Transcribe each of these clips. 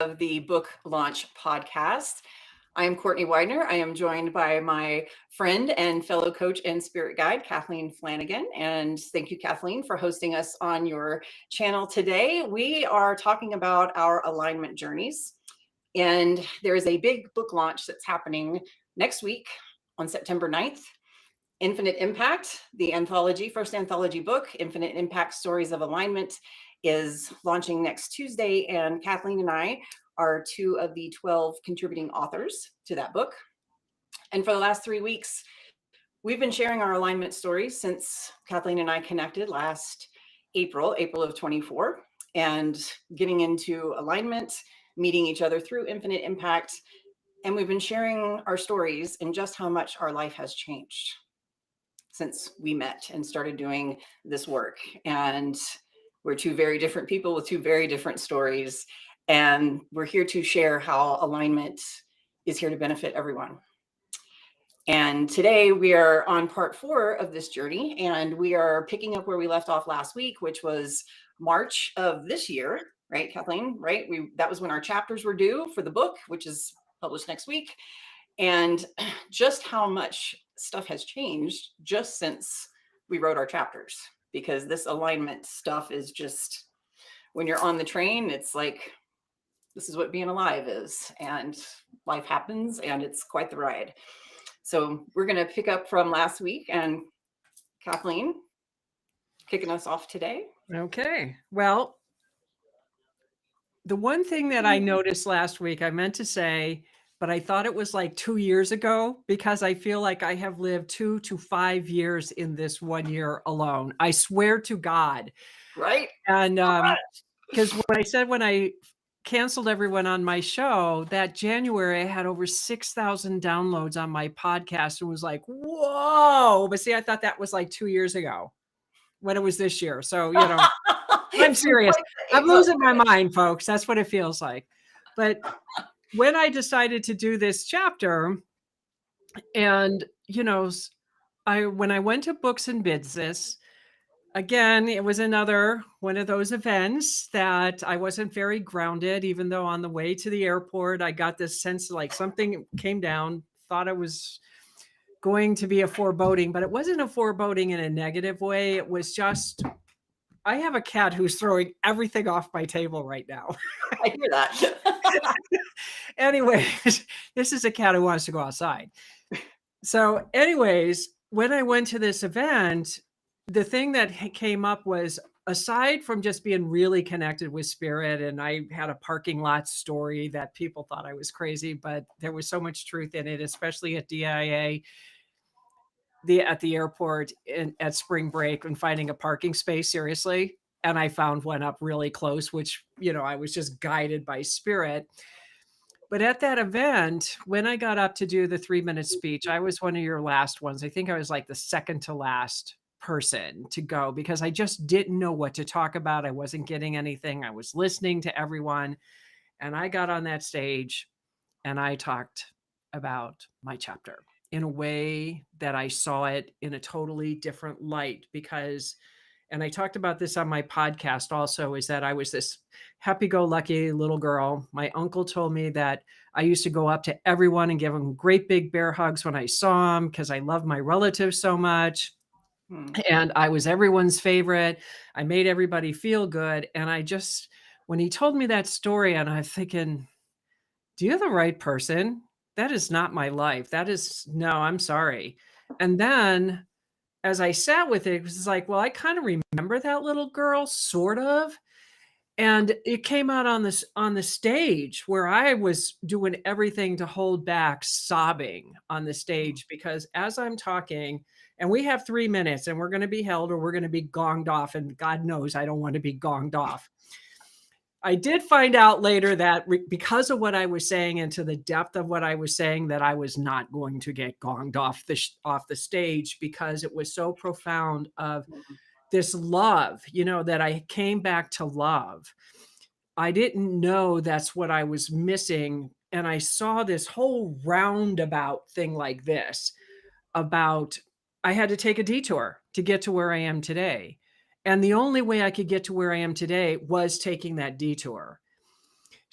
of the Book Launch Podcast. I am Courtney Weidner. I am joined by my friend and fellow coach and spirit guide, Kathleen Flanagan. And thank you, Kathleen, for hosting us on your channel today. We are talking about our alignment journeys. And there is a big book launch that's happening next week on September 9th. Infinite Impact, the anthology, first anthology book, Infinite Impact Stories of Alignment, is launching next Tuesday. And Kathleen and I are two of the 12 contributing authors to that book. And for the last 3 weeks, we've been sharing our alignment stories since Kathleen and I connected last April of 24, and getting into alignment, meeting each other through Infinite Impact. And we've been sharing our stories and just how much our life has changed since we met and started doing this work. And we're two very different people with two very different stories. And we're here to share how alignment is here to benefit everyone. And today we are on part 4 of this journey, and we are picking up where we left off last week, which was March of this year, right, Kathleen? Right? That was when our chapters were due for the book, which is published next week. And just how much stuff has changed just since we wrote our chapters, because this alignment stuff is just, when you're on the train, it's like, this is what being alive is, and life happens, and it's quite the ride. So we're going to pick up from last week, and Kathleen kicking us off today. Okay. Well, the one thing that I noticed last week, I meant to say, but I thought it was like 2 years ago, because I feel like I have lived 2 to 5 years in this 1 year alone. I swear to God. Right. And because when I canceled everyone on my show, that January, I had over 6,000 downloads on my podcast, and was like, whoa. But see, I thought that was like 2 years ago when it was this year. So, I'm serious. I'm losing my mind, folks. That's what it feels like. But when I decided to do this chapter, and, when I went to Books and Business, again, it was another one of those events that I wasn't very grounded, even though on the way to the airport, I got this sense like something came down, thought it was going to be a foreboding, but it wasn't a foreboding in a negative way. It was just, I have a cat who's throwing everything off my table right now. I hear that. Anyways, this is a cat who wants to go outside. So anyways, when I went to this event, the thing that came up was, aside from just being really connected with spirit, and I had a parking lot story that people thought I was crazy, but there was so much truth in it, especially at DIA, at the airport at spring break, and finding a parking space, seriously. And I found one up really close, which, I was just guided by spirit. But at that event, when I got up to do the 3-minute speech, I was one of your last ones. I think I was like the second to last person to go, because I just didn't know what to talk about. I wasn't getting anything. I was listening to everyone. And I got on that stage and I talked about my chapter in a way that I saw it in a totally different light, because, and I talked about this on my podcast also, is that I was this happy-go-lucky little girl. My uncle told me that I used to go up to everyone and give them great big bear hugs when I saw them, because I love my relatives so much. And I was everyone's favorite. I made everybody feel good. And when he told me that story, and I'm thinking, do you have the right person? That is not my life. No, I'm sorry. And then as I sat with it, it was like, well, I kind of remember that little girl, sort of. And it came out on the stage, where I was doing everything to hold back sobbing on the stage, because as I'm talking, and we have 3 minutes, and we're going to be held or we're going to be gonged off. And God knows I don't want to be gonged off. I did find out later that because of what I was saying, and to the depth of what I was saying, that I was not going to get gonged off the stage, because it was so profound of this love, that I came back to love. I didn't know that's what I was missing. And I saw this whole roundabout thing like this about, I had to take a detour to get to where I am today. And the only way I could get to where I am today was taking that detour.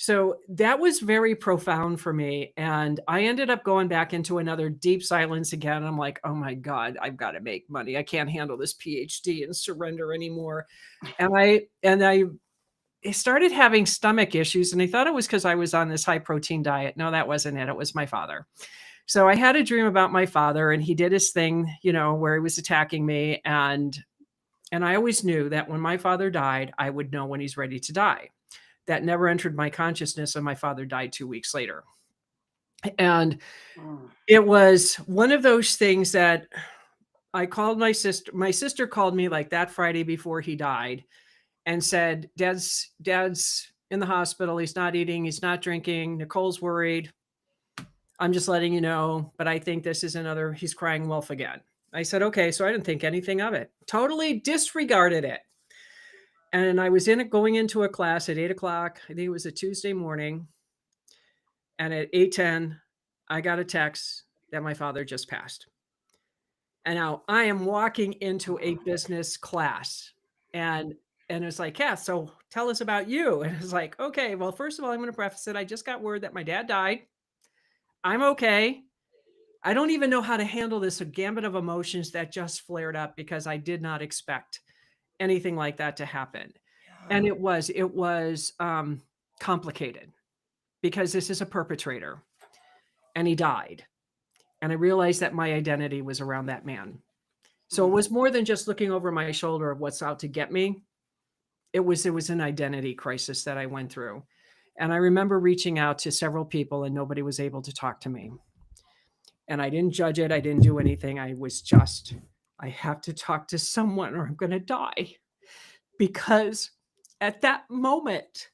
So that was very profound for me. And I ended up going back into another deep silence again. I'm like, oh my God, I've got to make money. I can't handle this PhD and surrender anymore. And I started having stomach issues. And I thought it was because I was on this high protein diet. No, that wasn't it. It was my father. So I had a dream about my father, and he did his thing, where he was attacking me. And I always knew that when my father died, I would know when he's ready to die. That never entered my consciousness, and my father died 2 weeks later. And it was one of those things that I called my sister. My sister called me like that Friday before he died and said, Dad's in the hospital. He's not eating. He's not drinking. Nicole's worried. I'm just letting you know, but I think this is another, he's crying wolf again. I said, okay. So I didn't think anything of it. Totally disregarded it. And I was going into a class at 8:00. I think it was a Tuesday morning. And at 8:10, I got a text that my father just passed. And now I am walking into a business class, and it's like, Kath, so tell us about you. And it's like, okay, well, first of all, I'm going to preface it. I just got word that my dad died. I'm okay. I don't even know how to handle this gambit of emotions that just flared up because I did not expect anything like that to happen. And it was complicated because this is a perpetrator and he died. And I realized that my identity was around that man. So it was more than just looking over my shoulder of what's out to get me. It was an identity crisis that I went through. And I remember reaching out to several people and nobody was able to talk to me. And I didn't judge it. I didn't do anything. I have to talk to someone or I'm going to die. Because at that moment,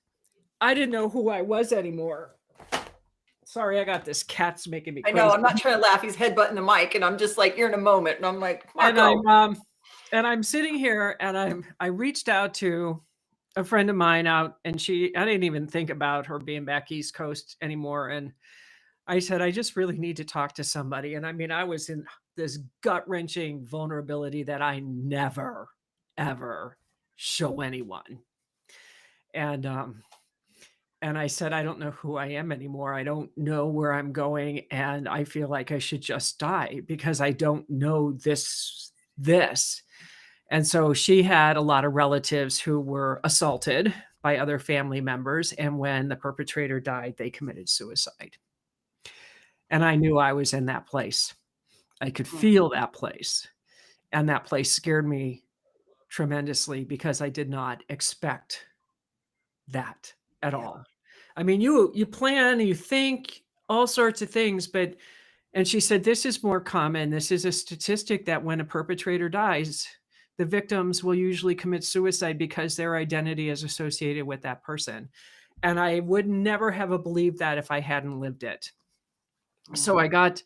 I didn't know who I was anymore. Sorry, I got this cat's making me crazy. I know, I'm not trying to laugh. He's headbutting the mic and I'm just like, you're in a moment. And I'm like, Marco. And I'm sitting here and I reached out to a friend of mine out and I didn't even think about her being back East Coast anymore. And I said, I just really need to talk to somebody. And I mean, I was in this gut-wrenching vulnerability that I never, ever show anyone. And I said, I don't know who I am anymore. I don't know where I'm going. And I feel like I should just die because I don't know this. And so she had a lot of relatives who were assaulted by other family members. And when the perpetrator died, they committed suicide. And I knew I was in that place. I could feel that place. And that place scared me tremendously because I did not expect that at all. I mean, you plan, you think all sorts of things, and she said, this is more common. This is a statistic that when a perpetrator dies, the victims will usually commit suicide because their identity is associated with that person. And I would never have believed that if I hadn't lived it. So I got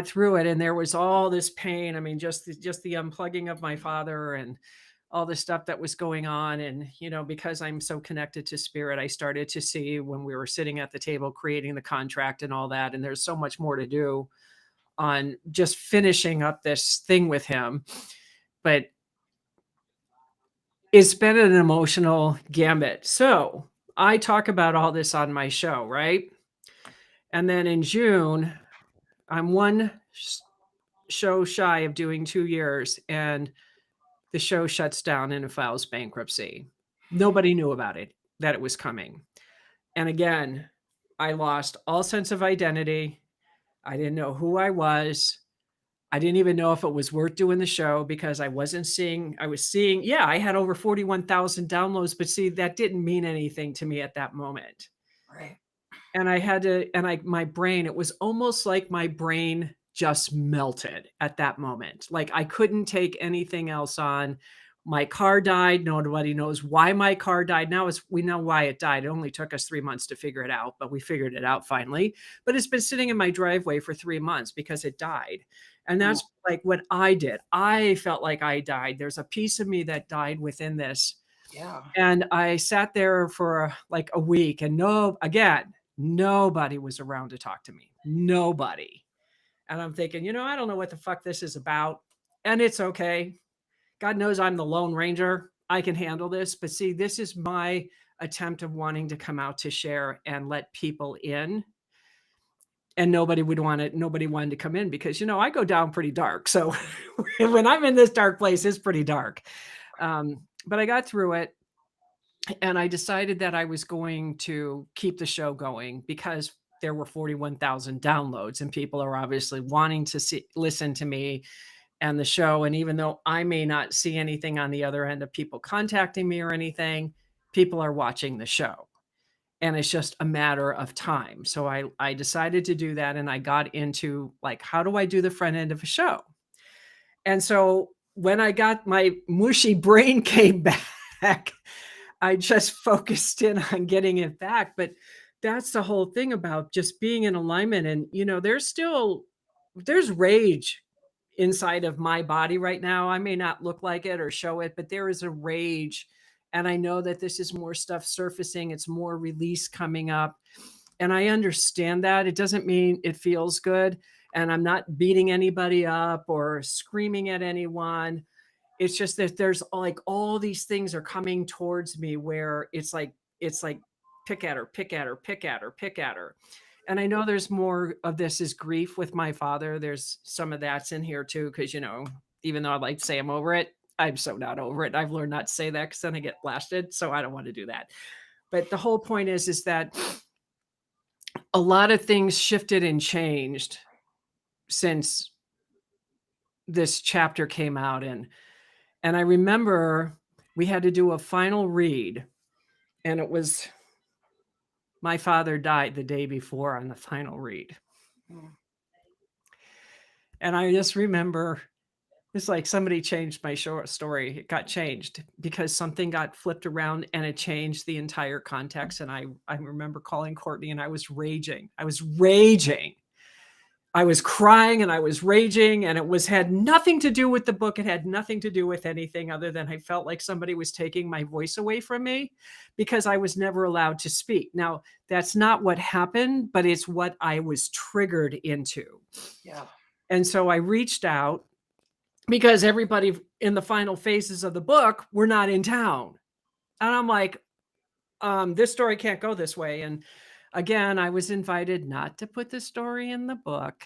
through it and there was all this pain. I mean, just the unplugging of my father and all the stuff that was going on. And, because I'm so connected to spirit, I started to see when we were sitting at the table, creating the contract and all that. And there's so much more to do on just finishing up this thing with him. But it's been an emotional gambit. So I talk about all this on my show, right? And then in June, I'm one show shy of doing 2 years and the show shuts down and it files bankruptcy. Nobody knew about it, that it was coming. And again, I lost all sense of identity. I didn't know who I was. I didn't even know if it was worth doing the show because I was seeing, I had over 41,000 downloads, but see, that didn't mean anything to me at that moment. Right. And I had to, my brain, it was almost like my brain just melted at that moment. Like I couldn't take anything else on. My car died. Nobody knows why my car died. Now we know why it died. It only took us 3 months to figure it out, but we figured it out finally. But it's been sitting in my driveway for 3 months because it died. And that's like what I did. I felt like I died. There's a piece of me that died within this. Yeah. And I sat there for like a week and nobody was around to talk to me. Nobody. And I'm thinking, I don't know what the fuck this is about. And it's okay. God knows I'm the Lone Ranger. I can handle this. But see, this is my attempt of wanting to come out to share and let people in. And nobody wanted to come in because, I go down pretty dark. So when I'm in this dark place, it's pretty dark. But I got through it, and I decided that I was going to keep the show going because there were 41,000 downloads and people are obviously wanting to listen to me and the show. And even though I may not see anything on the other end of people contacting me or anything, people are watching the show. And it's just a matter of time. So I decided to do that. And I got into like, how do I do the front end of a show? And so when I got my mushy brain came back, I just focused in on getting it back. But that's the whole thing about just being in alignment. And, there's rage inside of my body right now. I may not look like it or show it, but there is a rage. And I know that this is more stuff surfacing. It's more release coming up. And I understand that. It doesn't mean it feels good. And I'm not beating anybody up or screaming at anyone. It's just that there's like all these things are coming towards me where it's like pick at her, pick at her, pick at her, pick at her. And I know there's more of this is grief with my father. There's some of that's in here too, because, even though I'd like to say I'm over it, I'm so not over it. I've learned not to say that because then I get blasted. So I don't want to do that. But the whole point is that a lot of things shifted and changed since this chapter came out. And I remember we had to do a final read, and it was my father died the day before on the final read. And I just remember it's like somebody changed my short story. It got changed because something got flipped around and it changed the entire context. And I remember calling Courtney and I was raging. I was crying and I was raging, and it had nothing to do with the book. It had nothing to do with anything other than I felt like somebody was taking my voice away from me because I was never allowed to speak. Now, that's not what happened, but it's what I was triggered into. Yeah. And so I reached out because everybody in the final phases of the book were not in town. And I'm like, this story can't go this way. And again, I was invited not to put the story in the book.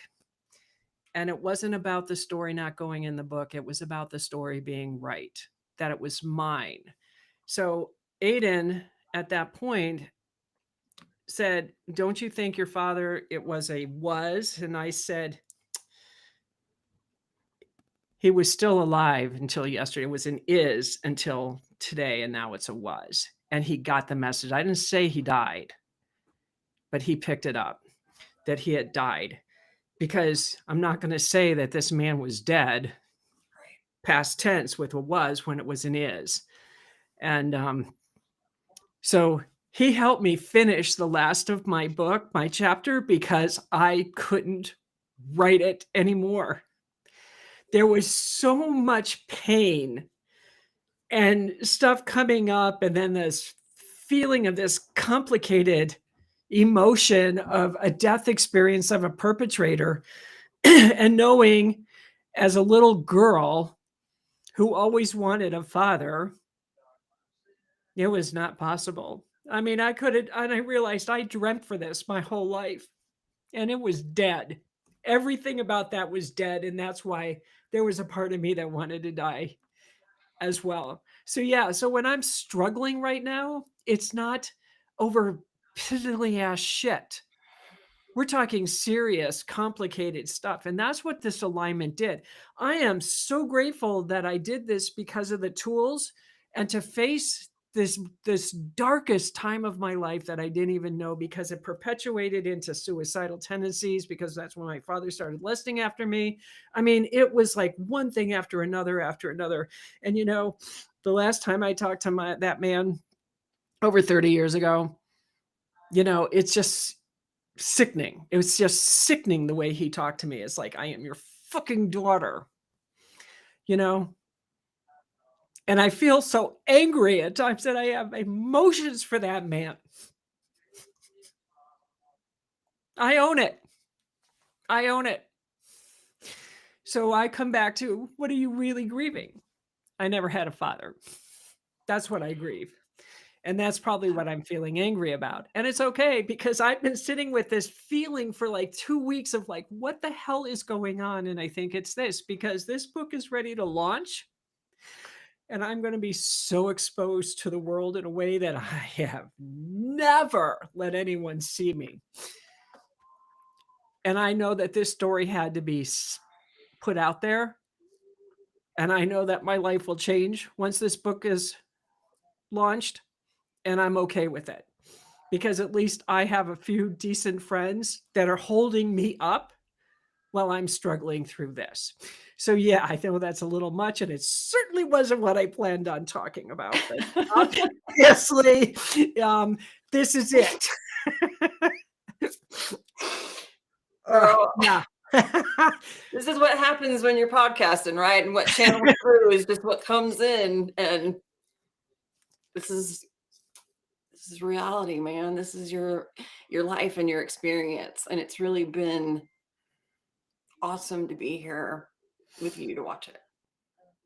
And it wasn't about the story not going in the book. It was about the story being right, that it was mine. So Aiden at that point said, don't you think your father, it was a was? And I said, he was still alive until yesterday. It was an is until today. And now it's a was. And he got the message. I didn't say he died, but he picked it up that he had died, because I'm not going to say that this man was dead, past tense with a was when it was an is. And so he helped me finish the last of my book, my chapter, because I couldn't write it anymore. There was so much pain and stuff coming up, and then this feeling of this complicated emotion of a death experience of a perpetrator and knowing as a little girl who always wanted a father, it was not possible. I mean, I couldn't, and I realized I dreamt for this my whole life, and it was dead. Everything about that was dead. And that's why there was a part of me that wanted to die as well. So yeah, so when I'm struggling right now, it's not over piddly ass shit. We're talking serious, complicated stuff. And that's what this alignment did. I am so grateful that I did this because of the tools and to face this darkest time of my life that I didn't even know, because it perpetuated into suicidal tendencies, because that's when my father started lusting after me. I mean, it was like one thing after another. And the last time I talked to that man over 30 years ago, it's just sickening. It was just sickening the way he talked to me. It's like, I am your fucking daughter, and I feel so angry at times that I have emotions for that man. I own it. So I come back to, what are you really grieving? I never had a father. That's what I grieve. And that's probably what I'm feeling angry about. And it's okay because I've been sitting with this feeling for like 2 weeks of like, what the hell is going on? And I think it's this because this book is ready to launch. And I'm going to be so exposed to the world in a way that I have never let anyone see me. And I know that this story had to be put out there. And I know that my life will change once this book is launched. And I'm okay with it because at least I have a few decent friends that are holding me up while I'm struggling through this. So yeah, I know that's a little much and it certainly wasn't what I planned on talking about, but obviously, this is it. Girl, Yeah. this is what happens when you're podcasting, right? And what channels through is just what comes in. And this is reality, man. This is your life and your experience. And it's really been awesome to be here with you to watch it.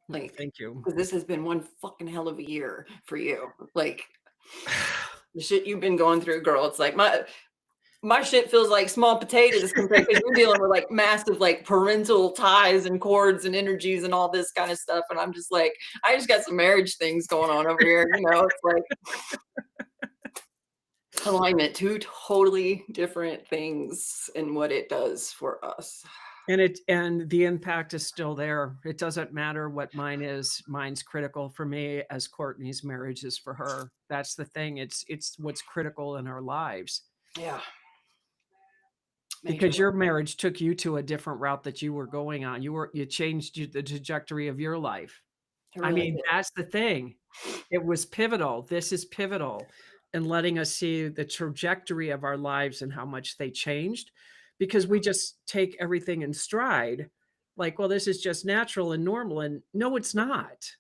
Like, thank you. because this has been one fucking hell of a year for you. Like the shit you've been going through, girl. It's like my shit feels like small potatoes compared because you're dealing with like massive like parental ties and cords and energies and all this kind of stuff. And I'm just like, I just got some marriage things going on over here. You know, it's like alignment, two totally different things in what it does for us. And the impact is still there. It doesn't matter what mine is. Mine's critical for me as Courtney's marriage is for her. That's the thing. It's what's critical in our lives. Yeah. Because your marriage took you to a different route that you were going on. You changed the trajectory of your life. Really I mean, did. that's the thing. It was pivotal. This is pivotal in letting us see the trajectory of our lives and how much they changed, because we just take everything in stride. Like, well, this is just natural and normal. And no, it's not.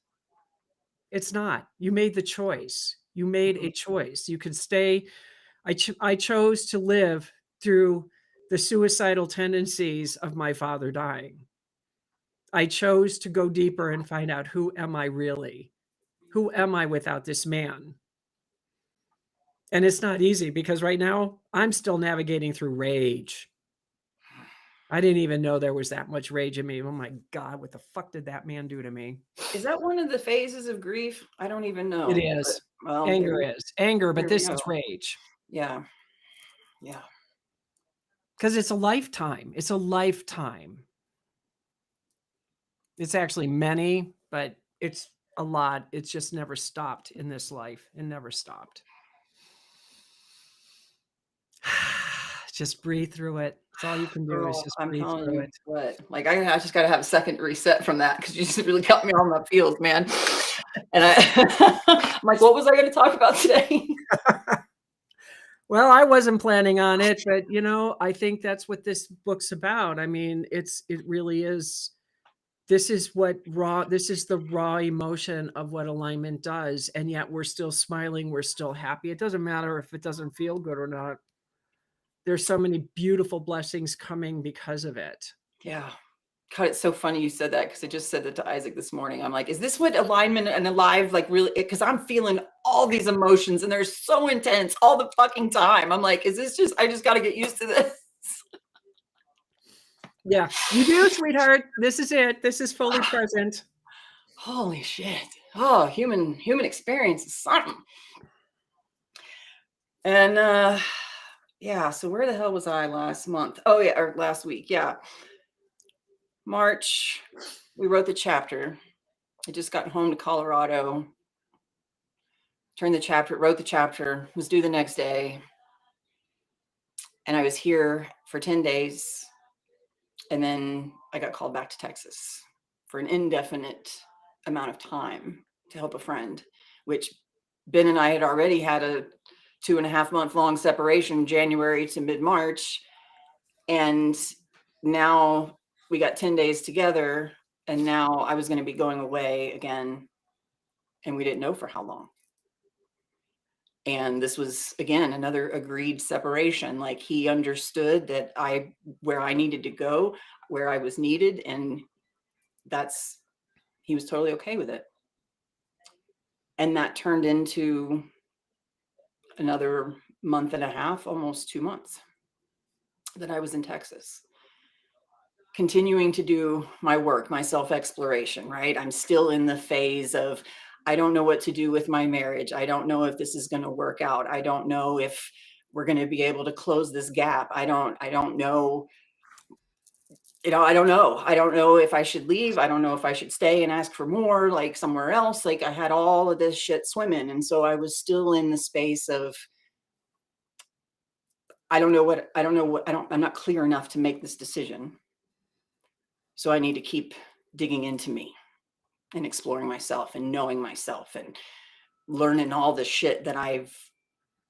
It's not. You made the choice. You made a choice. You could stay. I chose to live through the suicidal tendencies of my father dying. I chose to go deeper and find out, who am I really? Who am I without this man? And it's not easy because right now I'm still navigating through rage. I didn't even know there was that much rage in me. Oh my God, what the fuck did that man do to me? Is that one of the phases of grief? I don't even know. It is. But, well, Anger is. Anger, but this is go. rage. Yeah. Yeah. Because it's a lifetime. It's a lifetime. It's actually many, but it's a lot. It's just never stopped in this life. It never stopped. Just breathe through it. That's all you can do. Girl, is just I'm breathe telling through you it. what, like I just got to have a second reset from that because you just really got me on my feels, man. And I'm like, what was I going to talk about today? Well, I wasn't planning on it, but I think that's what this book's about. I mean, it really is. This is the raw emotion of what alignment does. And yet we're still smiling. We're still happy. It doesn't matter if it doesn't feel good or not. There's so many beautiful blessings coming because of it. Yeah. God, it's so funny you said that because I just said that to Isaac this morning. I'm like, is this what alignment and alive like really? Because I'm feeling all these emotions and they're so intense all the fucking time. I'm like, is this just, I just got to get used to this. Yeah, you do, sweetheart. This is it. This is fully present. Holy shit. Oh, human experience is something. And yeah, so where the hell was I last month? Oh yeah, or last week. Yeah. March, we wrote the chapter. I just got home to Colorado. Wrote the chapter, was due the next day. And I was here for 10 days. And then I got called back to Texas for an indefinite amount of time to help a friend, which Ben and I had already had a 2.5 month long separation, January to mid-March. And now we got 10 days together. And now I was going to be going away again. And we didn't know for how long. And this was, again, another agreed separation. Like he understood that where I needed to go, where I was needed. And he was totally okay with it. And that turned into another month and a half, almost 2 months, that I was in Texas, continuing to do my work, my self-exploration, right? I'm still in the phase of, I don't know what to do with my marriage. I don't know if this is going to work out. I don't know if we're going to be able to close this gap. I don't know. I don't know. I don't know if I should leave. I don't know if I should stay and ask for more, like somewhere else. Like I had all of this shit swimming. And so I was still in the space of, I'm not clear enough to make this decision. So I need to keep digging into me and exploring myself and knowing myself and learning all the shit that I've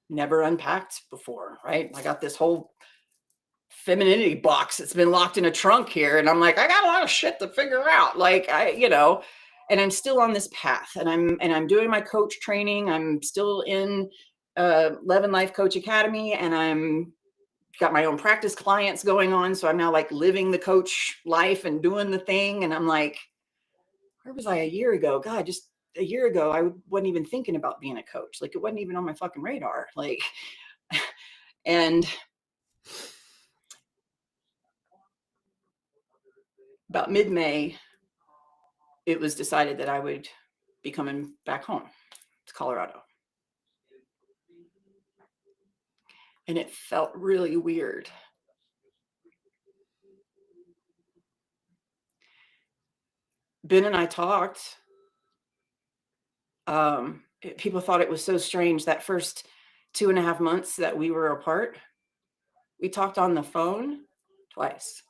never unpacked before, right? I got this whole femininity box that's been locked in a trunk here. And I'm like, I got a lot of shit to figure out. Like and I'm still on this path, and I'm doing my coach training. I'm still in Levin Life Coach Academy, and I'm got my own practice clients going on. So I'm now like living the coach life and doing the thing. And I'm like, where was I a year ago? God, just a year ago, I wasn't even thinking about being a coach. Like it wasn't even on my fucking radar. Like, and about mid-May, it was decided that I would be coming back home to Colorado. And it felt really weird. Ben and I talked. People thought it was so strange that first 2.5 months that we were apart. We talked on the phone twice.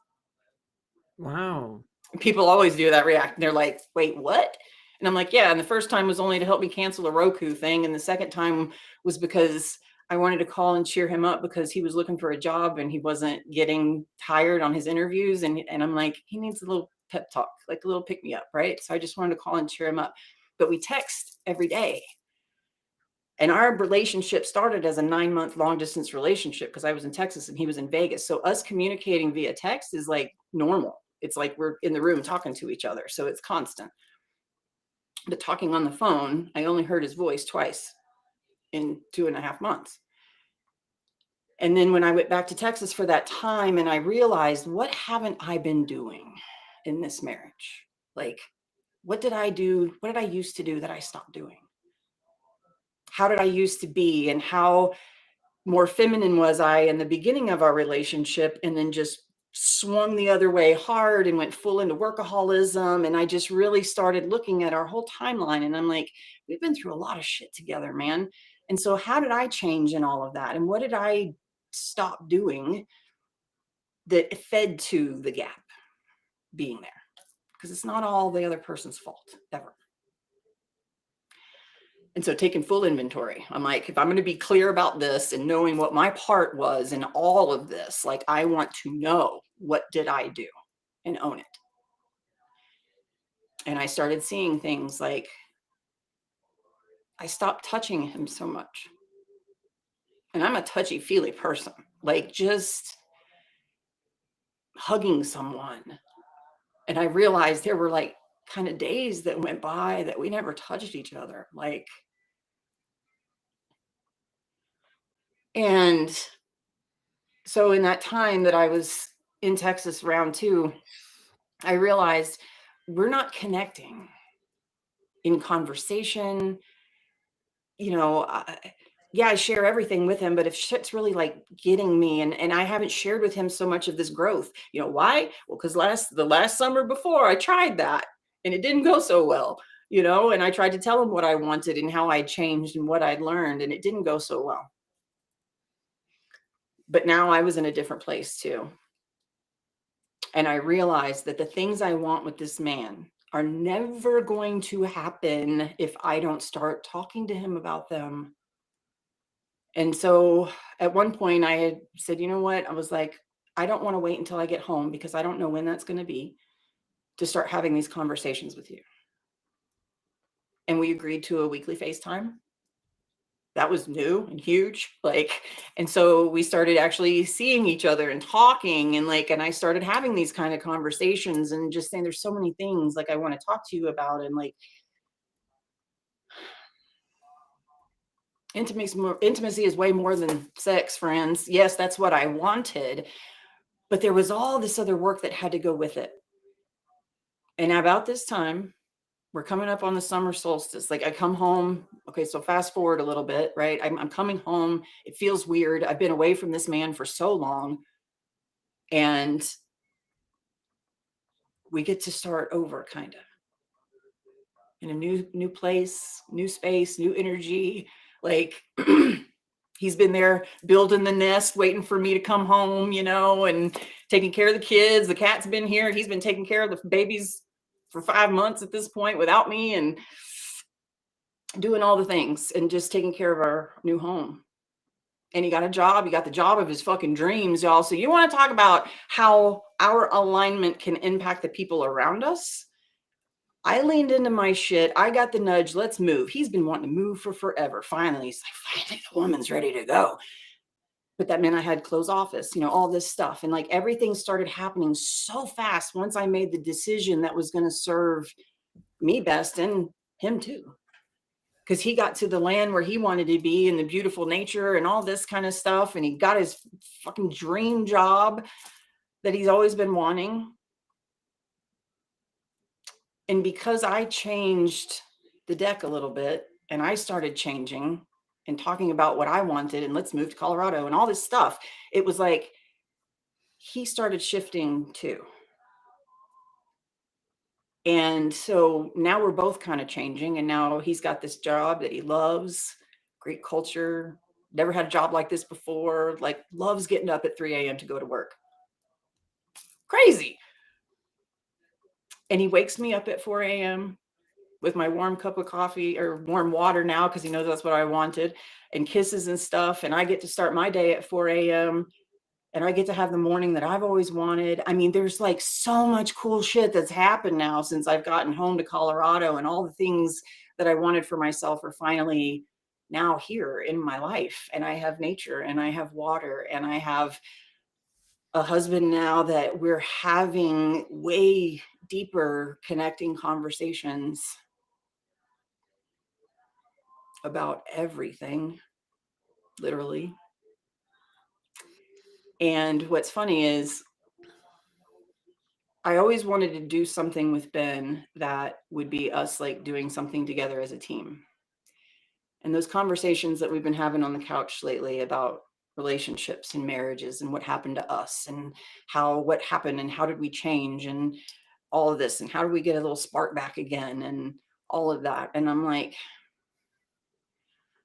Wow. People always do that react. They're like, wait, what? And I'm like, yeah. And the first time was only to help me cancel a Roku thing. And the second time was because I wanted to call and cheer him up because he was looking for a job and he wasn't getting hired on his interviews. And I'm like, he needs a little pep talk, like a little pick me up, right? So I just wanted to call and cheer him up. But we text every day. And our relationship started as a 9-month long distance relationship because I was in Texas and he was in Vegas. So us communicating via text is like normal. It's like we're in the room talking to each other. So it's constant. But talking on the phone, I only heard his voice twice in 2.5 months. And then when I went back to Texas for that time, and I realized, what haven't I been doing in this marriage? Like, what did I do? What did I used to do that I stopped doing? How did I used to be? And how more feminine was I in the beginning of our relationship, and then just swung the other way hard and went full into workaholism. And I just really started looking at our whole timeline. And I'm like, we've been through a lot of shit together, man. And so how did I change in all of that? And what did I stop doing that fed to the gap being there? Because it's not all the other person's fault, ever. And so taking full inventory, I'm like, if I'm going to be clear about this and knowing what my part was in all of this, like I want to know, what did I do, and own it. And I started seeing things like I stopped touching him so much. And I'm a touchy-feely person, like just hugging someone. And I realized there were like kind of days that went by that we never touched each other. Like, and so in that time that I was in Texas round 2, I realized we're not connecting in conversation. I share everything with him, but if shit's really like getting me, and I haven't shared with him so much of this growth, why? Well, because the last summer before I tried that and it didn't go so well, and I tried to tell him what I wanted and how I'd changed and what I'd learned, and it didn't go so well. But now I was in a different place too. And I realized that the things I want with this man are never going to happen if I don't start talking to him about them. And so at one point I had said, you know what? I was like, I don't want to wait until I get home, because I don't know when that's going to be, to start having these conversations with you. And we agreed to a weekly FaceTime. That was new and huge. And so we started actually seeing each other and talking, and I started having these kind of conversations and just saying, there's so many things I want to talk to you about. Intimacy is way more than sex, friends. Yes, that's what I wanted, but there was all this other work that had to go with it. And about this time, we're coming up on the summer solstice. Like I come home. Okay, so fast forward a little bit, right? I'm coming home. It feels weird. I've been away from this man for so long. And we get to start over kind of in a new place, new space, new energy. Like he's been there building the nest, waiting for me to come home, and taking care of the kids. The cat's been here. He's been taking care of the babies for 5 months at this point without me, and doing all the things and just taking care of our new home. And he got a job. He got the job of his fucking dreams, y'all. So you want to talk about how our alignment can impact the people around us? I leaned into my shit. I got the nudge. Let's move. He's been wanting to move for forever. Finally, he's like, finally, the woman's ready to go. But that meant I had to close office, all this stuff. And like everything started happening so fast once I made the decision that was going to serve me best and him too. Because he got to the land where he wanted to be and the beautiful nature and all this kind of stuff. And he got his fucking dream job that he's always been wanting. And because I changed the deck a little bit and I started changing and talking about what I wanted and let's move to Colorado and all this stuff, it was like he started shifting too. And so now we're both kind of changing. And now he's got this job that he loves, great culture, never had a job like this before, like loves getting up at 3 a.m. to go to work. Crazy. And he wakes me up at 4 a.m. with my warm cup of coffee or warm water now, because he knows that's what I wanted, and kisses and stuff. And I get to start my day at 4 a.m. and I get to have the morning that I've always wanted. I mean, there's like so much cool shit that's happened now since I've gotten home to Colorado, and all the things that I wanted for myself are finally now here in my life. And I have nature and I have water and I have a husband now that we're having way deeper connecting conversations about everything, literally. And what's funny is I always wanted to do something with Ben that would be us like doing something together as a team. And those conversations that we've been having on the couch lately about relationships and marriages and what happened to us and what happened and how did we change and all of this and how do we get a little spark back again and all of that. And I'm like,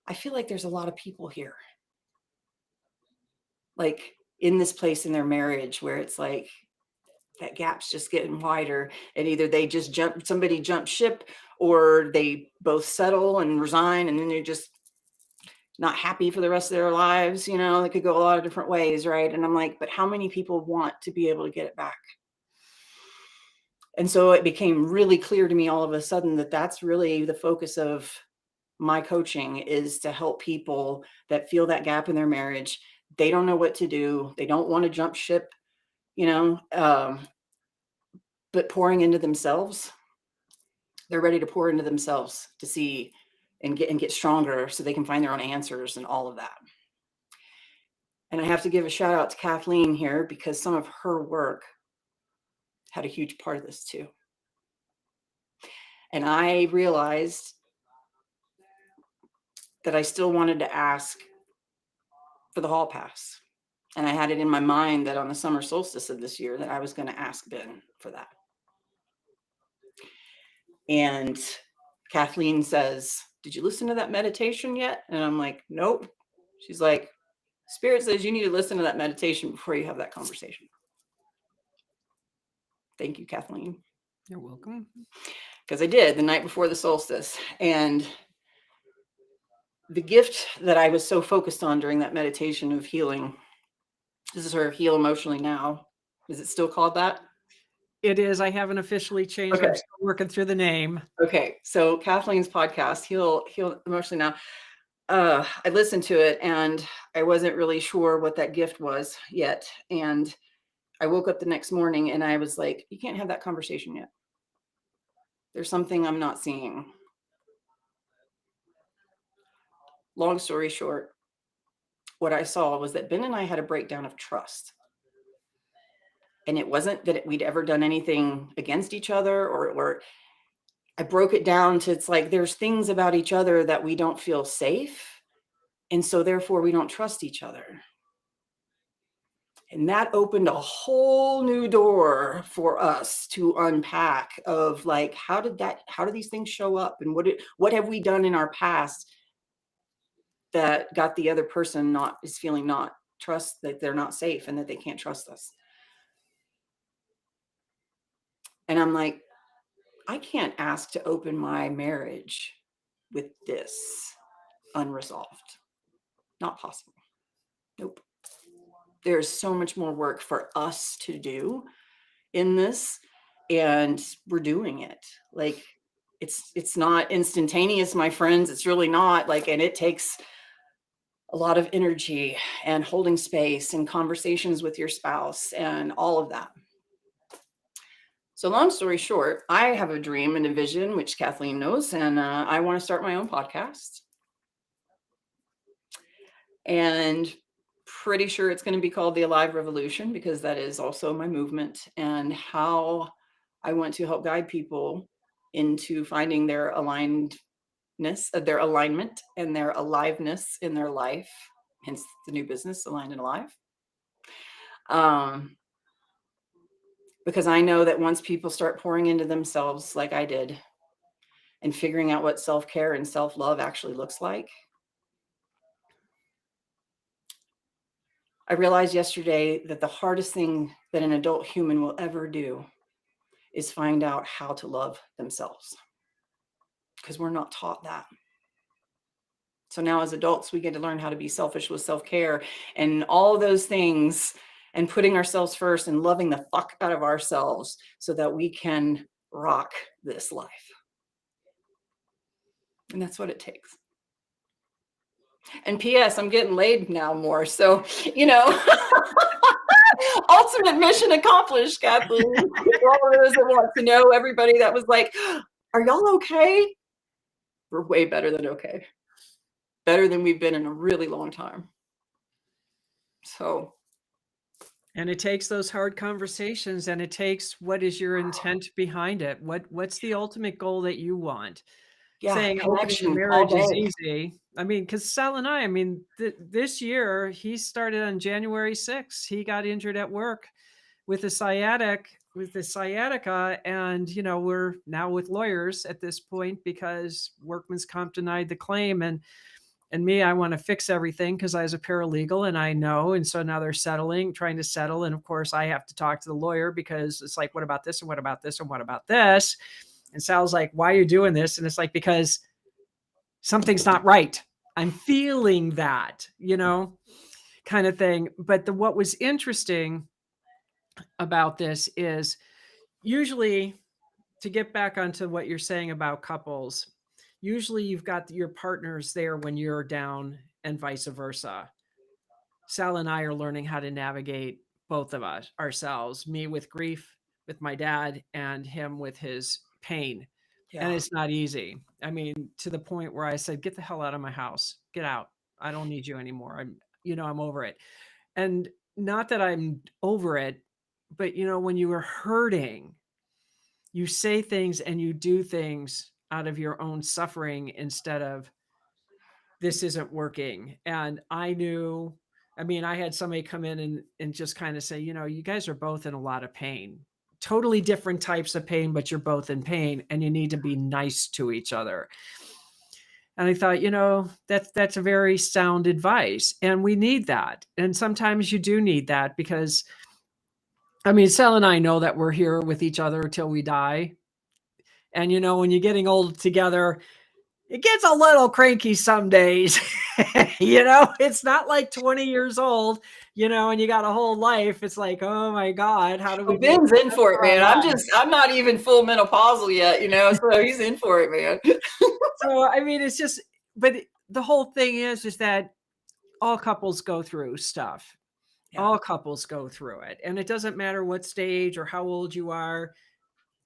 I feel like there's a lot of people here, like in this place in their marriage where it's like that gap's just getting wider, and either they just somebody jump ship, or they both settle and resign, and then they're just not happy for the rest of their lives. They could go a lot of different ways, right? And I'm like, but how many people want to be able to get it back? And so it became really clear to me all of a sudden that that's really the focus of my coaching, is to help people that feel that gap in their marriage. They don't know what to do. They don't want to jump ship, but pouring into themselves. They're ready to pour into themselves to see and get stronger so they can find their own answers and all of that. And I have to give a shout out to Kathleen here, because some of her work had a huge part of this too. And I realized that I still wanted to ask for the hall pass. And I had it in my mind that on the summer solstice of this year that I was going to ask Ben for that. And Kathleen says, did you listen to that meditation yet? And I'm like, nope. She's like, Spirit says you need to listen to that meditation before you have that conversation. Thank you, Kathleen. You're welcome. Because I did the night before the solstice. And the gift that I was so focused on during that meditation of healing, this is her Heal Emotionally Now. Is it still called that? It is. I haven't officially changed. Okay. I'm still working through the name. Okay. So Kathleen's podcast, Heal Emotionally Now. I listened to it and I wasn't really sure what that gift was yet. And I woke up the next morning and I was like, you can't have that conversation yet. There's something I'm not seeing. long story short, what I saw was that Ben and I had a breakdown of trust. And it wasn't that we'd ever done anything against each other, or I broke it down to, it's like there's things about each other that we don't feel safe. And so therefore we don't trust each other. And that opened a whole new door for us to unpack of like, how do these things show up? And what have we done in our past that got the other person is feeling not trust, that they're not safe and that they can't trust us? And I'm like, I can't ask to open my marriage with this unresolved. Not possible. Nope. There's so much more work for us to do in this, and we're doing it. Like, it's not instantaneous, my friends. It's really not. Like, and it takes a lot of energy and holding space and conversations with your spouse and all of that. So long story short, I have a dream and a vision, which Kathleen knows, and I want to start my own podcast. And pretty sure it's going to be called The Alive Revolution, because that is also my movement and how I want to help guide people into finding their alignedness, their alignment and their aliveness in their life. Hence the new business, Aligned and Alive. Because I know that once people start pouring into themselves like I did and figuring out what self-care and self-love actually looks like, I realized yesterday that the hardest thing that an adult human will ever do is find out how to love themselves, because we're not taught that. So now as adults, we get to learn how to be selfish with self-care and all those things, and putting ourselves first and loving the fuck out of ourselves so that we can rock this life. And that's what it takes. And P.S., I'm getting laid now more. So, ultimate mission accomplished, Kathleen. For all of those that want to know, everybody that was like, are y'all okay? We're way better than okay. Better than we've been in a really long time. So. And it takes those hard conversations, and it takes, what is your intent behind it? What's the ultimate goal that you want? Yeah, saying opening the marriage is easy. I mean, because Sal and I mean, this year he started on January 6th. He got injured at work with the sciatica, and we're now with lawyers at this point because workman's comp denied the claim, and me, I want to fix everything because I was a paralegal and I know. And so now they're trying to settle. And of course I have to talk to the lawyer because it's like, what about this? And what about this? And what about this? And Sal's like, why are you doing this? And it's like, because something's not right. I'm feeling that, kind of thing. But what was interesting about this is, usually, to get back onto what you're saying about couples, usually you've got your partners there when you're down and vice versa. Sal and I are learning how to navigate both of us ourselves, me with grief with my dad and him with his pain. Yeah. And it's not easy. I mean, to the point where I said, get the hell out of my house, get out. I don't need you anymore. I'm over it. And not that I'm over it, but when you are hurting, you say things and you do things out of your own suffering instead of, this isn't working. And I had somebody come in and just kind of say, you guys are both in a lot of pain, totally different types of pain, but you're both in pain and you need to be nice to each other. And I thought, that's a very sound advice, and we need that. And sometimes you do need that because, Sal and I know that we're here with each other till we die. And, when you're getting old together, it gets a little cranky some days. It's not like 20 years old, and you got a whole life. It's like, oh my God, how do we? Ben's in for it, man. I'm not even full menopausal yet, so he's in for it, man. So, it's just, but the whole thing is that all couples go through stuff. Yeah. All couples go through it. And it doesn't matter what stage or how old you are.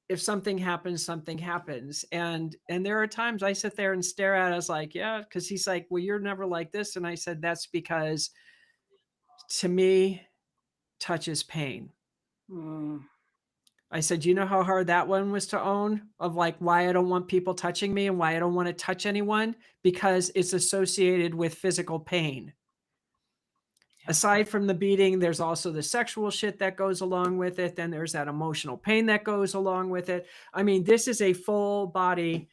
if something happens, something happens. And there are times I sit there and stare at it. I was like, yeah, because he's like, well, you're never like this. And I said, that's because to me, touch is pain. Mm. I said, you know how hard that one was to own, of like why I don't want people touching me and why I don't want to touch anyone, because it's associated with physical pain. Aside from the beating, there's also the sexual shit that goes along with it. Then there's that emotional pain that goes along with it. I mean, this is a full body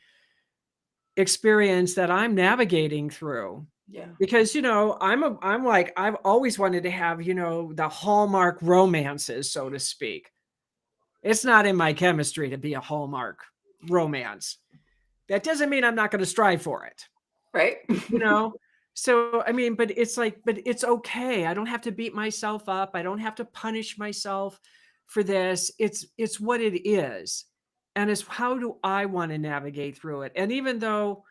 experience that I'm navigating through. Yeah. Because, I'm like, I've always wanted to have, the Hallmark romances, so to speak. It's not in my chemistry to be a Hallmark romance. That doesn't mean I'm not going to strive for it. Right. So, I mean, but it's like, but it's okay. I don't have to beat myself up. I don't have to punish myself for this. It's what it is. And it's how do I want to navigate through it? And even though,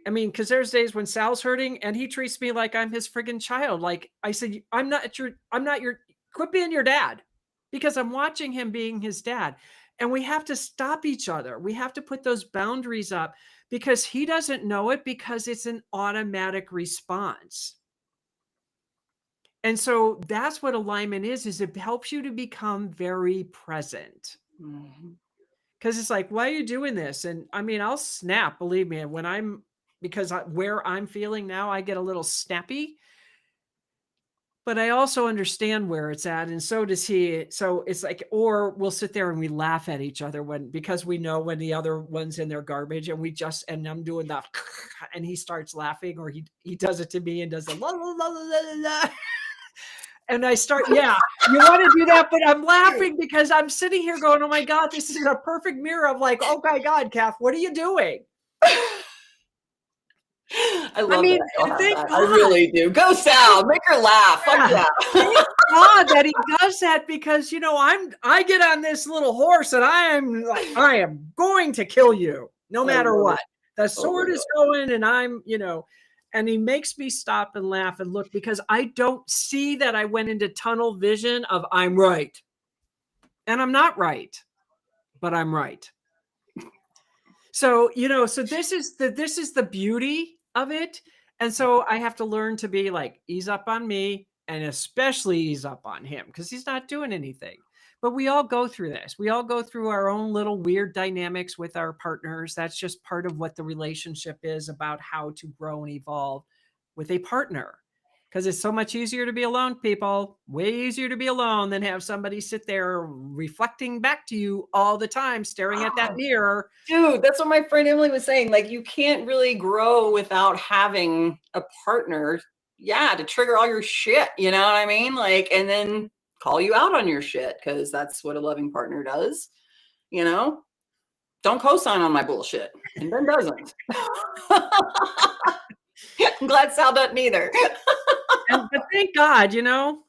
I mean, because there's days when Sal's hurting and he treats me like I'm his friggin' child. Like I said, I'm not your, quit being your dad, because I'm watching him being his dad. And we have to stop each other. We have to put those boundaries up, because he doesn't know it, because it's an automatic response. And so that's what alignment is it helps you to become very present. Mm-hmm. Because it's like, why are you doing this? And I mean, I'll snap, believe me, when where I'm feeling now, I get a little snappy. But I also understand where it's at, and so does he. So it's like, or we'll sit there and we laugh at each other because we know when the other one's in their garbage, and I'm doing that, and he starts laughing, or he does it to me and does the la la la la la la. And I start, yeah, you want to do that, but I'm laughing because I'm sitting here going, oh my God, this is a perfect mirror of like, oh my God, Kath, what are you doing? I love that. Thank that. God. I really do. Go Sal, make her laugh. Yeah. Fuck yeah. Thank God that he does that, because I get on this little horse and I am going to kill you no matter what. The sword is going, and and he makes me stop and laugh and look, because I don't see that I went into tunnel vision of I'm right. And I'm not right, but I'm right. So, so this is the beauty of it. And so I have to learn to be like, ease up on me, and especially ease up on him, because he's not doing anything. But we all go through this. We all go through our own little weird dynamics with our partners. That's just part of what the relationship is about, how to grow and evolve with a partner. Because it's so much easier to be alone, people. Way easier to be alone than have somebody sit there reflecting back to you all the time, staring at that mirror. Dude, that's what my friend Emily was saying. Like, you can't really grow without having a partner. Yeah, to trigger all your shit. You know what I mean? Like, and then call you out on your shit, because that's what a loving partner does. Don't co-sign on my bullshit, and then doesn't. I'm glad Sal doesn't either. But thank God,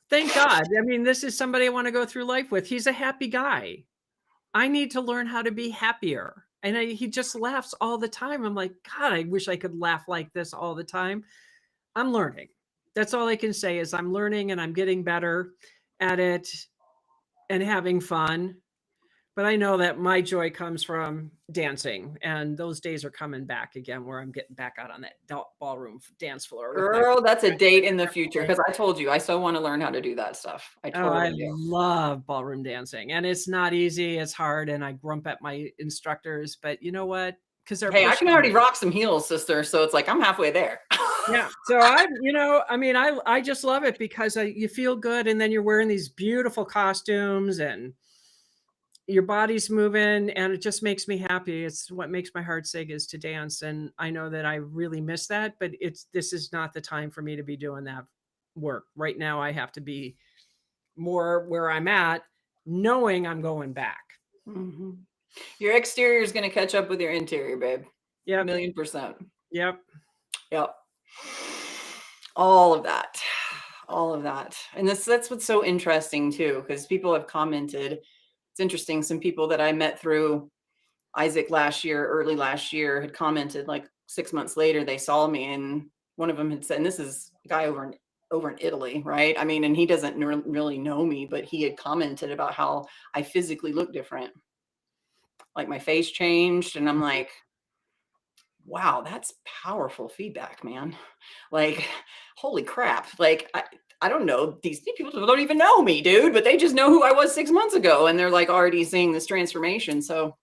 thank God. I mean, this is somebody I want to go through life with. He's a happy guy. I need to learn how to be happier. And he just laughs all the time. I'm like, God, I wish I could laugh like this all the time. I'm learning. That's all I can say is I'm learning, and I'm getting better at it and having fun. But I know that my joy comes from dancing, and those days are coming back again, where I'm getting back out on that ballroom dance floor. Girl, that's a date in the future, because I told you I so want to learn how to do that stuff. I love ballroom dancing, and it's not easy. It's hard, and I grump at my instructors. But you know what? Because I can already rock some heels, sister. So it's like I'm halfway there. Yeah. So I just love it, because you feel good, and then you're wearing these beautiful costumes, and your body's moving, and it just makes me happy. It's what makes my heart sing, is to dance. And I know that I really miss that, but this is not the time for me to be doing that work right now. I have to be more where I'm at, knowing I'm going back. Mm-hmm. Your exterior is going to catch up with your interior, babe. Yeah. 1,000,000%. Yep. All of that. And that's what's so interesting too, because people have commented. It's interesting. Some people that I met through Isaac early last year, had commented like 6 months later, they saw me, and one of them had said, and this is a guy over in Italy, right? I mean, and he doesn't really know me, but he had commented about how I physically look different. like my face changed, and I'm like, wow, that's powerful feedback, man. Like, holy crap. Like, I don't know. These people don't even know me, dude, but they just know who I was 6 months ago. And they're like already seeing this transformation. So,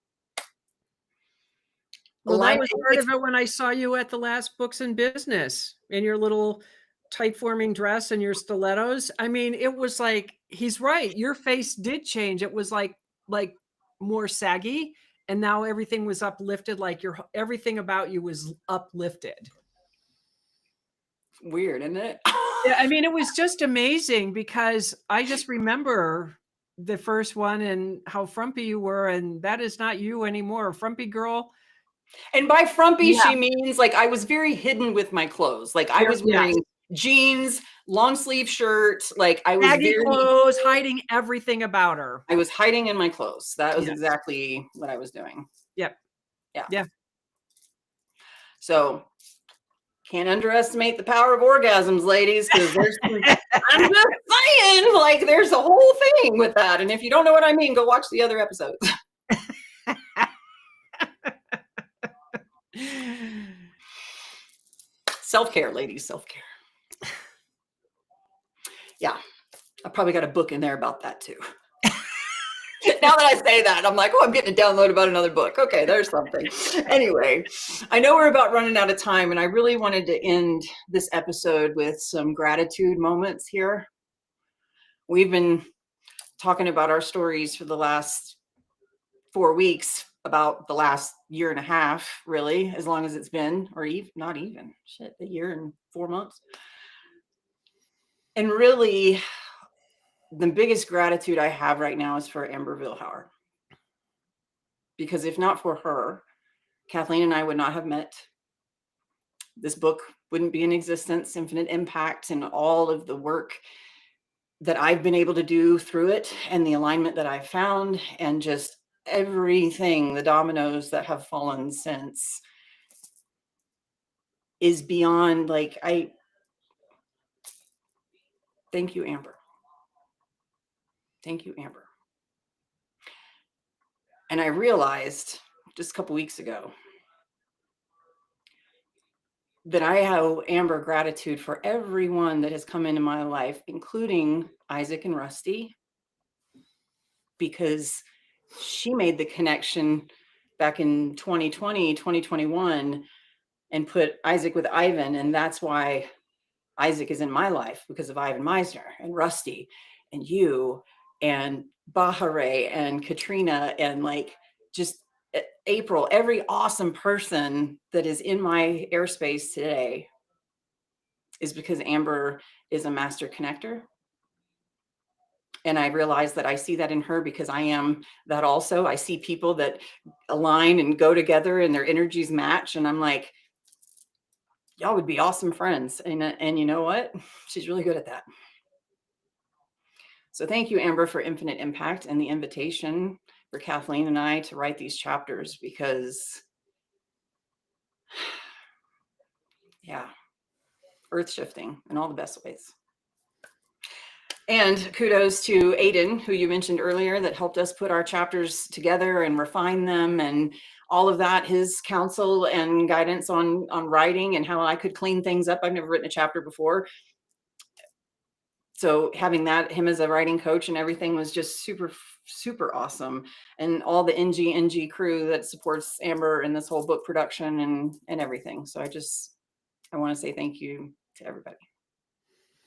Well, that was part of it when I saw you at the last Books in Business in your little tight forming dress and your stilettos. I mean, it was like, he's right. Your face did change. It was like more saggy, and now everything was uplifted. Like everything about you was uplifted. Weird, isn't it? Yeah, I mean, it was just amazing because I just remember the first one and how frumpy you were, and that is not you anymore. Frumpy girl. And by frumpy, Yeah. she means like I was very hidden with my clothes. Like I was wearing jeans, long sleeve shirt. Like I was baggy clothes, hiding everything about her. I was hiding in my clothes. That was exactly what I was doing. Yep. Yeah. Yeah. So can't underestimate the power of orgasms, ladies, because there's I'm just saying, like, there's a whole thing with that. And if you don't know what I mean, go watch the other episodes. Self-care, ladies, self-care. Yeah, I probably got a book in there about that too. Now that I say that, I'm like, oh, I'm getting a download about another book. Okay, there's something. Anyway, I know we're about running out of time, and I really wanted to end this episode with some gratitude moments here. We've been talking about our stories for the last 4 weeks, about the last year and a half, really, as long as it's been, or even not even, shit, a year and 4 months. And really, the biggest gratitude I have right now is for Amber Vilhauer. Because if not for her, Kathleen and I would not have met. This book wouldn't be in existence, Infinite Impact, and all of the work that I've been able to do through it, and the alignment that I've found, and just everything, the dominoes that have fallen since, is beyond, like, thank you, Amber. Thank you, Amber. And I realized just a couple weeks ago that I owe Amber gratitude for everyone that has come into my life, including Isaac and Rusty, because she made the connection back in 2020, 2021, and put Isaac with Ivan. And that's why Isaac is in my life, because of Ivan Meisner and Rusty and you and Bahare and Katrina and like just April, every awesome person that is in my airspace today is because Amber is a master connector. And I realize that I see that in her because I am that also. I see people that align and go together and their energies match. And I'm like, y'all would be awesome friends. And you know what? She's really good at that. So thank you, Amber, for Infinite Impact and the invitation for Kathleen and I to write these chapters, because yeah, earth shifting in all the best ways. And kudos to Aiden, who you mentioned earlier, that helped us put our chapters together and refine them and all of that, his counsel and guidance on writing and how I could clean things up. I've never written a chapter before. So having that, him as a writing coach and everything was just super, super awesome. And all the NG crew that supports Amber in this whole book production and everything. So I want to say thank you to everybody.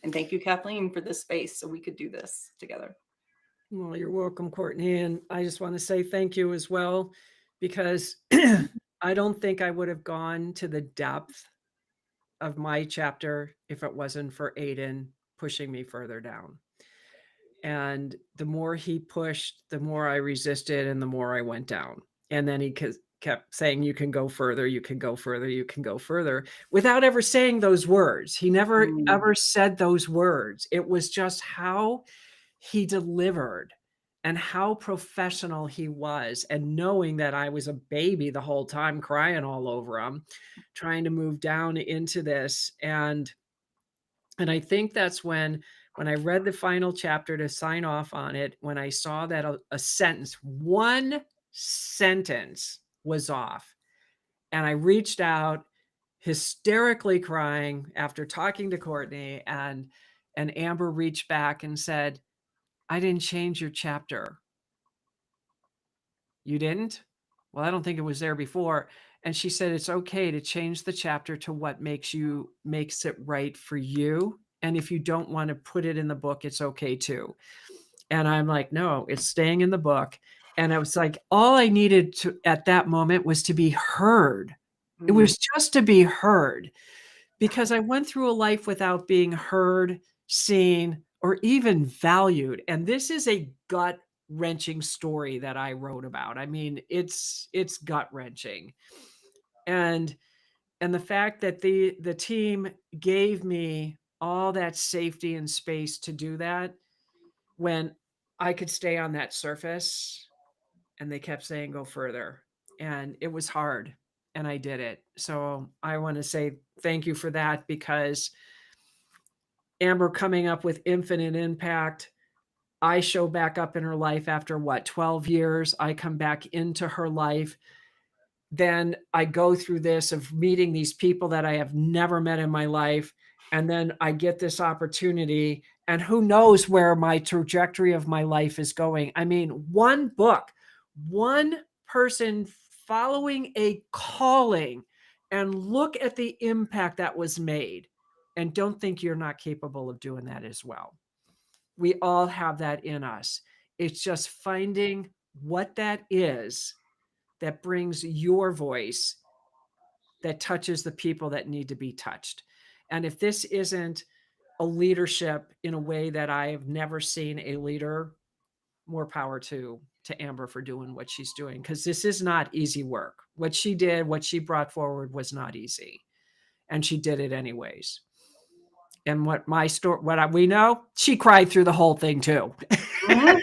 And thank you, Kathleen, for this space so we could do this together. Well, you're welcome, Courtney. And I just want to say thank you as well, because I don't think I would have gone to the depth of my chapter if it wasn't for Aiden pushing me further down. And the more he pushed, the more I resisted and the more I went down. And then he kept saying, you can go further, you can go further, you can go further, without ever saying those words. He never ever said those words. It was just how he delivered and how professional he was. And knowing that I was a baby the whole time, crying all over him, trying to move down into this. And I think that's when I read the final chapter to sign off on it, when I saw that a sentence, one sentence was off. And I reached out, hysterically crying after talking to Courtney, and Amber reached back and said, "I didn't change your chapter." "You didn't?" "Well, I don't think it was there before." And she said, "It's okay to change the chapter to what makes it right for you. And if you don't want to put it in the book, it's okay too." And I'm like, "No, it's staying in the book." And I was like, all I needed to at that moment was to be heard. It was just to be heard, because I went through a life without being heard, seen, or even valued. And this is a gut wrenching story that I wrote about. I mean, it's gut wrenching. And the fact that the team gave me all that safety and space to do that, when I could stay on that surface, and they kept saying, "Go further." And it was hard, and I did it. So I want to say thank you for that, because Amber coming up with Infinite Impact, I show back up in her life after 12 years. I come back into her life. Then I go through this of meeting these people that I have never met in my life. And then I get this opportunity, and who knows where my trajectory of my life is going. I mean, one book, one person following a calling, and look at the impact that was made. And don't think you're not capable of doing that as well. We all have that in us. It's just finding what that is that brings your voice, that touches the people that need to be touched. And if this isn't a leadership in a way that I have never seen a leader, more power to Amber for doing what she's doing, because this is not easy work. What she did, what she brought forward was not easy, and she did it anyways. And what we know, she cried through the whole thing too. Mhm.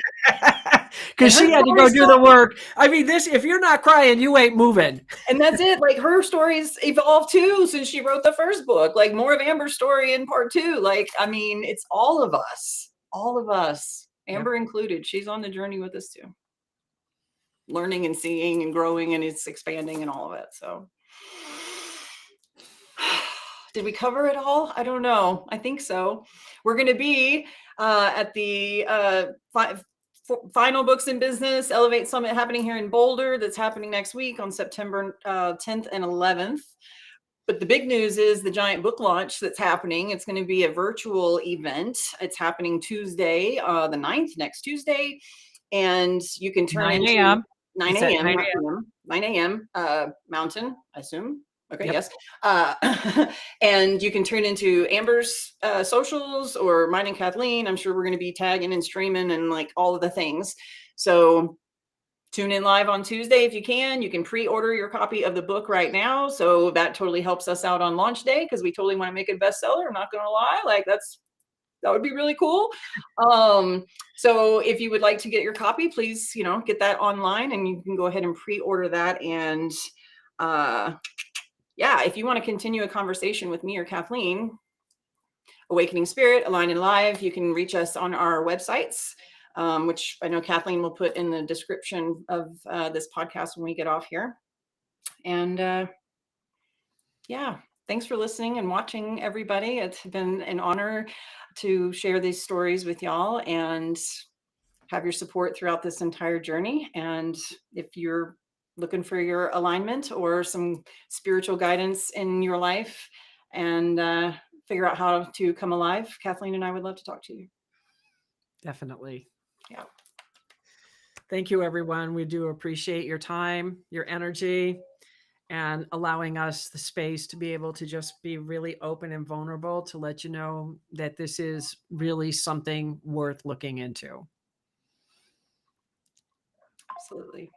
Because she had to go do the work. I mean, if you're not crying, you ain't moving. And that's it. Like, her stories evolved too since she wrote the first book. Like, more of Amber's story in part 2. Like, I mean, it's all of us, Amber included. She's on the journey with us too, learning and seeing and growing, and it's expanding and all of it. So did we cover it all? I don't know. I think so. We're going to be at the Final Books in Business Elevate Summit happening here in Boulder. That's happening next week on September 10th and 11th. But the big news is the giant book launch that's happening. It's going to be a virtual event. It's happening Tuesday, the 9th, next Tuesday. And you can turn 9 into a.m. 9 It's at a.m. 9 a.m. 9 a.m. Mountain, I assume. Okay, Yep. yes. And you can turn into Amber's socials or mine and Kathleen. I'm sure we're going to be tagging and streaming and like all of the things. So tune in live on Tuesday if you can. You can pre-order your copy of the book right now. So that totally helps us out on launch day, because we totally want to make it a bestseller. I'm not going to lie. Like, that would be really cool. So if you would like to get your copy, please, get that online, and you can go ahead and pre-order that. And yeah, if you want to continue a conversation with me or Kathleen, Awakening Spirit, Align and Live, you can reach us on our websites, which I know Kathleen will put in the description of this podcast when we get off here. And yeah, thanks for listening and watching, everybody. It's been an honor to share these stories with y'all and have your support throughout this entire journey. And if you're looking for your alignment or some spiritual guidance in your life and figure out how to come alive, Kathleen and I would love to talk to you. Definitely. Yeah. Thank you, everyone. We do appreciate your time, your energy, and allowing us the space to be able to just be really open and vulnerable to let you know that this is really something worth looking into. Absolutely.